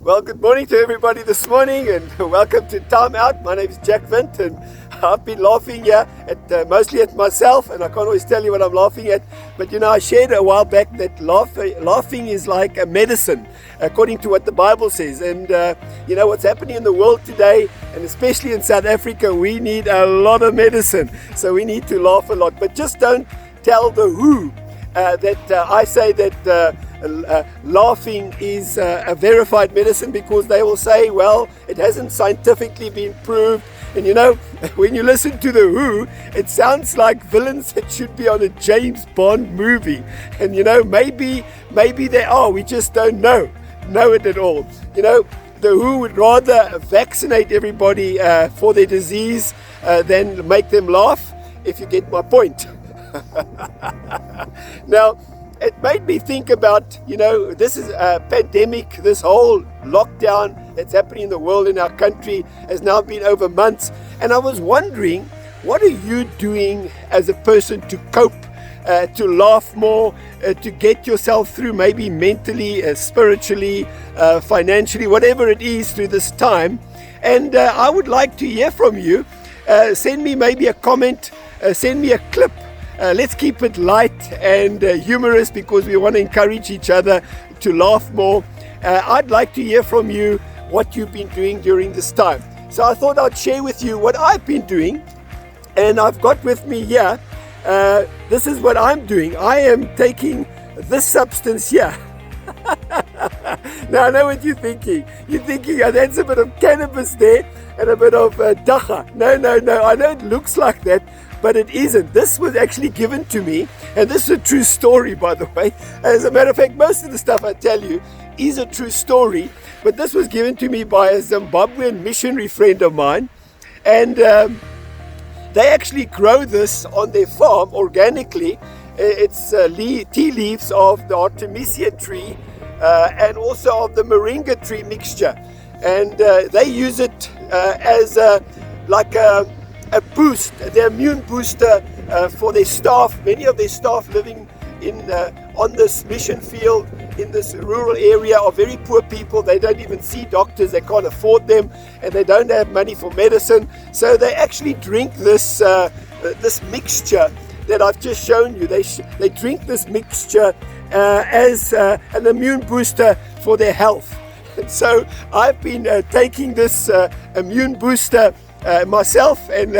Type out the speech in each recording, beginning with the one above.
Well, good morning to everybody this morning and welcome to Timeout. My name is Windt and I've been laughing here mostly at myself, and I can't always tell you what I'm laughing at. But I shared a while back that laughing is like a medicine, according to what the Bible says. And what's happening in the world today, and especially in South Africa, we need a lot of medicine. So we need to laugh a lot. But just don't tell the WHO that I say that laughing is a verified medicine, because they will say, well, it hasn't scientifically been proved. And when you listen to the WHO, it sounds like villains that should be on a James Bond movie. And maybe they are, we just don't know it at all. The WHO would rather vaccinate everybody for their disease than make them laugh, if you get my point. Now, it made me think about, this is a pandemic, this whole lockdown that's happening in the world, in our country, has now been over months. And I was wondering, what are you doing as a person to cope, to laugh more, to get yourself through, maybe mentally, spiritually, financially, whatever it is, through this time? And I would like to hear from you. Send me maybe a comment, send me a clip. Let's keep it light and humorous, because we want to encourage each other to laugh more. I'd like to hear from you what you've been doing during this time. So I thought I'd share with you what I've been doing, and I've got with me here, this is what I'm doing. I am taking this substance here. Now I know what you're thinking. You're thinking, oh, that's a bit of cannabis there and a bit of dacha. No. I know it looks like that, but it isn't. This was actually given to me, and this is a true story, by the way. As a matter of fact, most of the stuff I tell you is a true story, but this was given to me by a Zimbabwean missionary friend of mine, and they actually grow this on their farm organically. It's tea leaves of the Artemisia tree and also of the moringa tree mixture, and they use it as a boost, their immune booster for their staff. Many of their staff living on this mission field in this rural area are very poor people. They don't even see doctors, they can't afford them, and they don't have money for medicine. So they actually drink this mixture that I've just shown you. They drink this mixture as an immune booster for their health. And so I've been taking this immune booster myself, and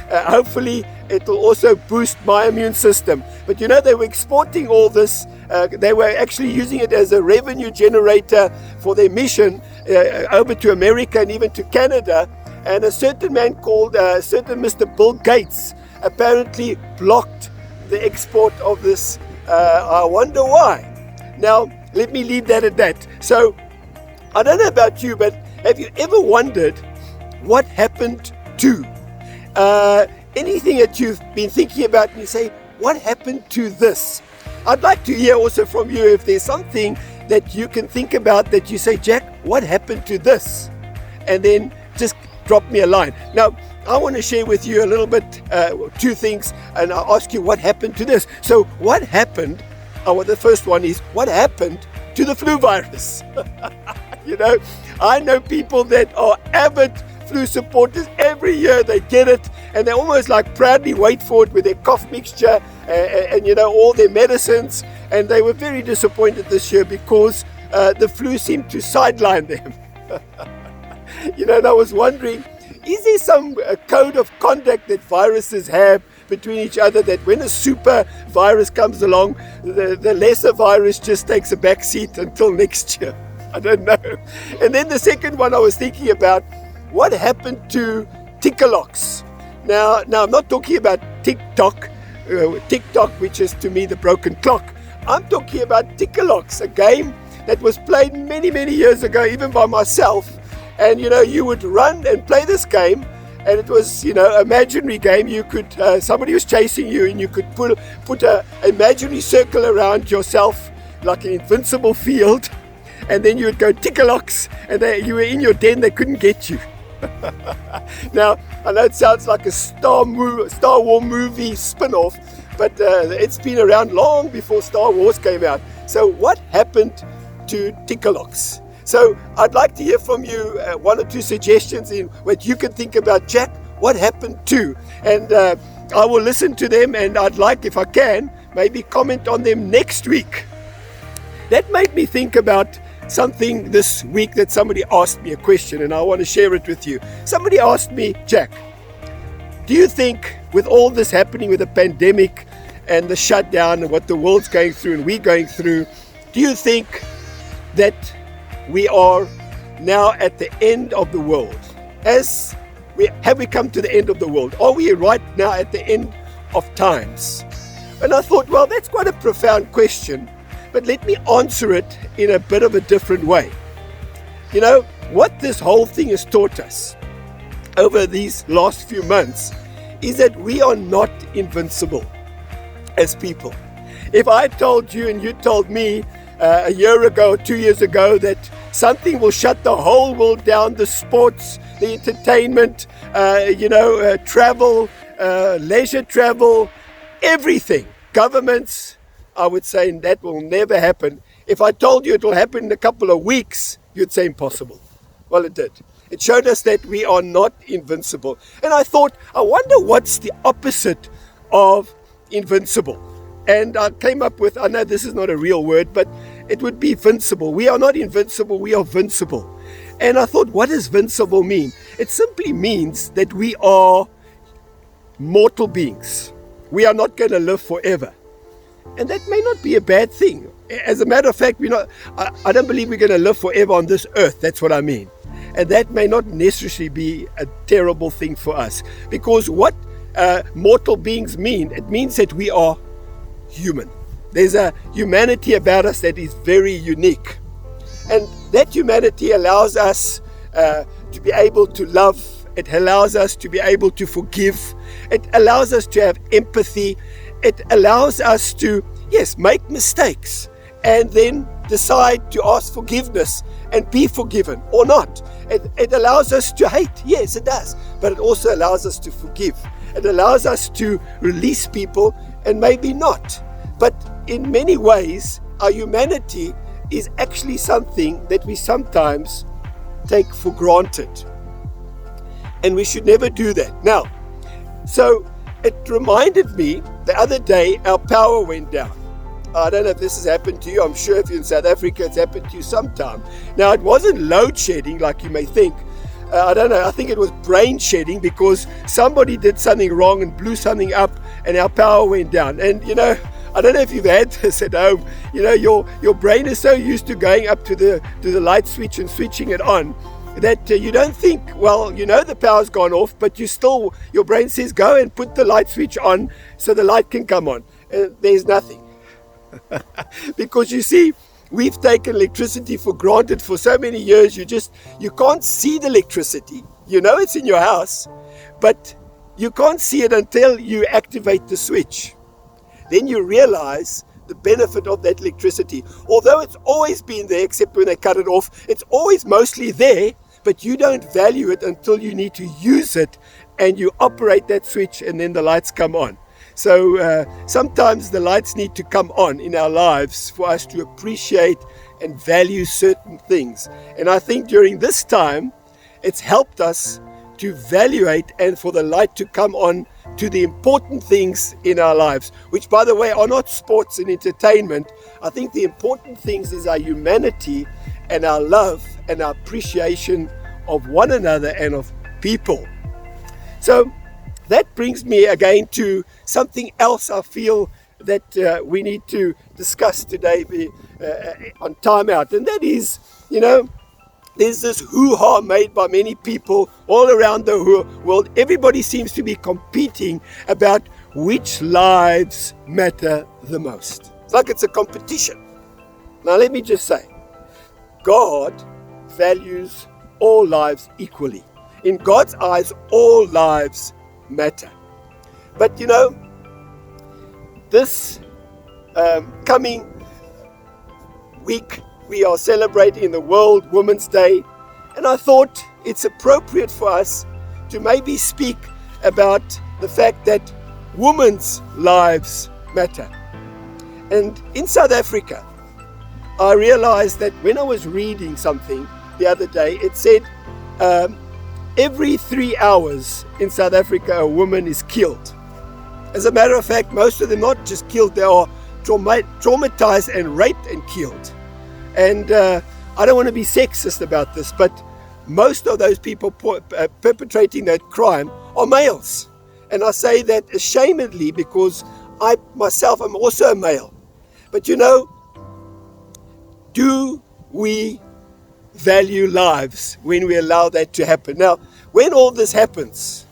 hopefully it will also boost my immune system. But they were exporting all this. They were actually using it as a revenue generator for their mission over to America and even to Canada. And a certain man called certain Mr. Bill Gates apparently blocked the export of this. I wonder why. Now, let me leave that at that. So, I don't know about you, but have you ever wondered what happened to anything that you've been thinking about, and you say, what happened to this? I'd like to hear also from you if there's something that you can think about that you say, Jack, what happened to this? And then just drop me a line. Now, I want to share with you a little bit, two things, and I'll ask you what happened to this. So what happened, the first one is, what happened to the flu virus? I know people that are avid flu supporters. Every year they get it, and they almost proudly wait for it with their cough mixture and all their medicines. And they were very disappointed this year because the flu seemed to sideline them. And I was wondering, is there some code of conduct that viruses have between each other, that when a super virus comes along, the lesser virus just takes a back seat until next year? I don't know. And then the second one I was thinking about, what happened to Tickalocks? Now I'm not talking about TikTok, which is to me the broken clock. I'm talking about Tickalocks, a game that was played many, many years ago, even by myself. And you would run and play this game, and it was imaginary game. You could somebody was chasing you, and you could put a imaginary circle around yourself like an invincible field, and then you would go Tickalocks, and you were in your den, they couldn't get you. Now I know it sounds like a Star Wars movie spin-off, but it's been around long before Star Wars came out. So what happened to Tickalocks? So I'd like to hear from you one or two suggestions in what you can think about. Jack, what happened to? And I will listen to them, and I'd like, if I can, maybe comment on them next week. That made me think about something this week that somebody asked me a question, and I want to share it with you. Somebody asked me, Jack, do you think with all this happening with the pandemic and the shutdown and what the world's going through and we're going through, do you think that we are now at the end of the world? Have we come to the end of the world? Are we right now at the end of times? And I thought, well, that's quite a profound question, but let me answer it in a bit of a different way. You know, what this whole thing has taught us over these last few months is that we are not invincible as people. If I told you and you told me a year ago, 2 years ago, that something will shut the whole world down, the sports, the entertainment, travel, leisure travel, everything, governments, I would say that will never happen. If I told you it will happen in a couple of weeks, you'd say impossible. Well, it did. It showed us that we are not invincible. And I thought, I wonder what's the opposite of invincible. And I came up with, I know this is not a real word, but it would be vincible. We are not invincible, we are vincible. And I thought, what does vincible mean? It simply means that we are mortal beings. We are not going to live forever. And that may not be a bad thing. As a matter of fact, I don't believe we're going to live forever on this earth. That's what I mean. And that may not necessarily be a terrible thing for us. Because what mortal beings mean, it means that we are human. There's a humanity about us that is very unique. And that humanity allows us to be able to love. It allows us to be able to forgive. It allows us to have empathy. It allows us to, yes, make mistakes and then decide to ask forgiveness and be forgiven or not. It allows us to hate. Yes, it does. But it also allows us to forgive. It allows us to release people and maybe not. But in many ways, our humanity is actually something that we sometimes take for granted. And we should never do that. Now, so it reminded me the other day our power went down. I don't know if this has happened to you. I'm sure if you're in South Africa, it's happened to you sometime. Now, it wasn't load shedding like you may think. I don't know. I think it was brain shedding because somebody did something wrong and blew something up and our power went down. And, I don't know if you've had this at home. Your brain is so used to going up to the light switch and switching it on that you don't think, the power's gone off, but your brain says, go and put the light switch on so the light can come on. And there's nothing. Because you see, we've taken electricity for granted for so many years, you can't see the electricity. It's in your house, but you can't see it until you activate the switch. Then you realize the benefit of that electricity. Although it's always been there, except when they cut it off, it's always mostly there, but you don't value it until you need to use it and you operate that switch and then the lights come on. So sometimes the lights need to come on in our lives for us to appreciate and value certain things. And I think during this time, it's helped us to evaluate and for the light to come on to the important things in our lives, which, by the way, are not sports and entertainment. I think the important things is our humanity and our love and our appreciation of one another and of people. So that brings me again to something else I feel that we need to discuss today on Timeout, and that is, there's this hoo-ha made by many people all around the world. Everybody seems to be competing about which lives matter the most. It's like it's a competition. Now let me just say, God values all lives equally. In God's eyes, all lives matter. But this coming week, we are celebrating the World Women's Day, and I thought it's appropriate for us to maybe speak about the fact that women's lives matter. And in South Africa, I realized that when I was reading something the other day, it said every 3 hours in South Africa a woman is killed. As a matter of fact, most of them not just killed, they are traumatized and raped and killed. And I don't want to be sexist about this, but most of those people perpetrating that crime are males. And I say that ashamedly because I myself am also a male. But you know, do we value lives when we allow that to happen? Now, when all this happens,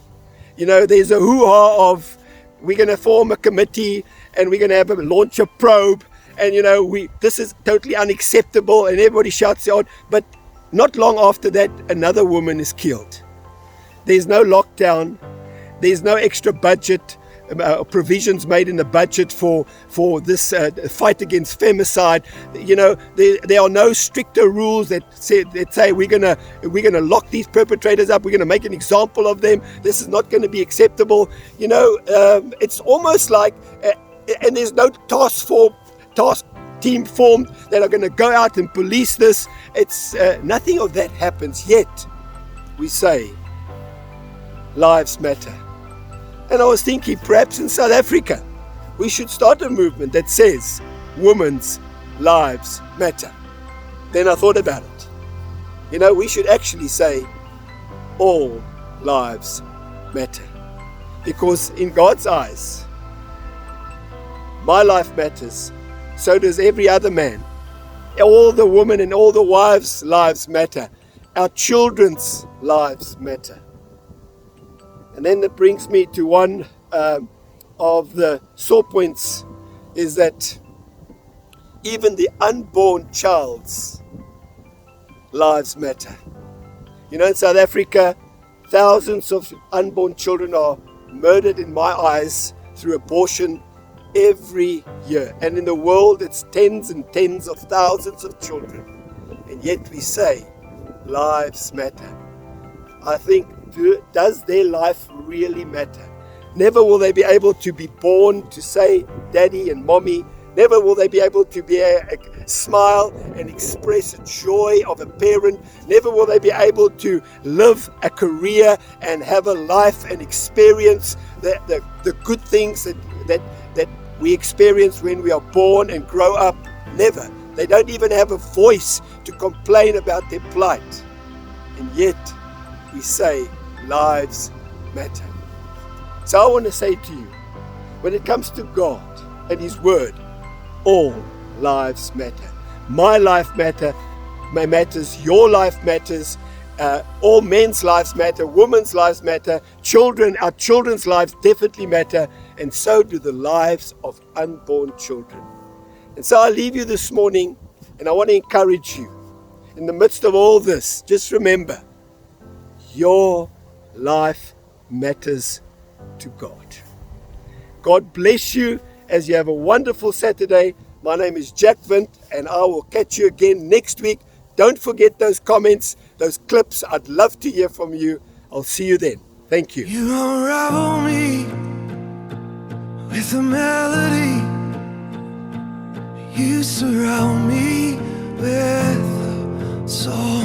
you know, there's a hoo-ha of we're going to form a committee and we're going to have a launch a probe, and you know, this is totally unacceptable, and everybody shouts out. But not long after that, another woman is killed. There's no lockdown. There's no extra budget provisions made in the budget for this fight against femicide. You know, there are no stricter rules that say we're gonna lock these perpetrators up. We're gonna make an example of them. This is not going to be acceptable. You know, it's almost like, and there's no task team formed that are going to go out and police this. It's nothing of that happens yet. We say lives matter. And I was thinking, perhaps in South Africa, we should start a movement that says women's lives matter. Then I thought about it. You know, we should actually say all lives matter. Because in God's eyes, my life matters. So does every other man. All the women and all the wives' lives matter. Our children's lives matter. And then that brings me to one of the sore points, is that even the unborn child's lives matter. You know, in South Africa, thousands of unborn children are murdered in my eyes through abortion every year. And in the world, it's tens and tens of thousands of children. And yet we say, lives matter. I think, does their life really matter? Never will they be able to be born to say daddy and mommy. Never will they be able to smile and express a joy of a parent. Never will they be able to live a career and have a life and experience the good things that we experience when we are born and grow up. Never. They don't even have a voice to complain about their plight. And yet we say lives matter. So I want to say to you, when it comes to God and His Word, all lives matter. My life matters, your life matters, all men's lives matter, women's lives matter, our children's lives definitely matter, and so do the lives of unborn children. And so I leave you this morning, and I want to encourage you, in the midst of all this, just remember, your life matters to God. God bless you as you have a wonderful Saturday. My name is Jack Windt, and I will catch you again next week. Don't forget those comments, those clips. I'd love to hear from you. I'll see you then. Thank you. You unravel me with a melody. You surround me with a song.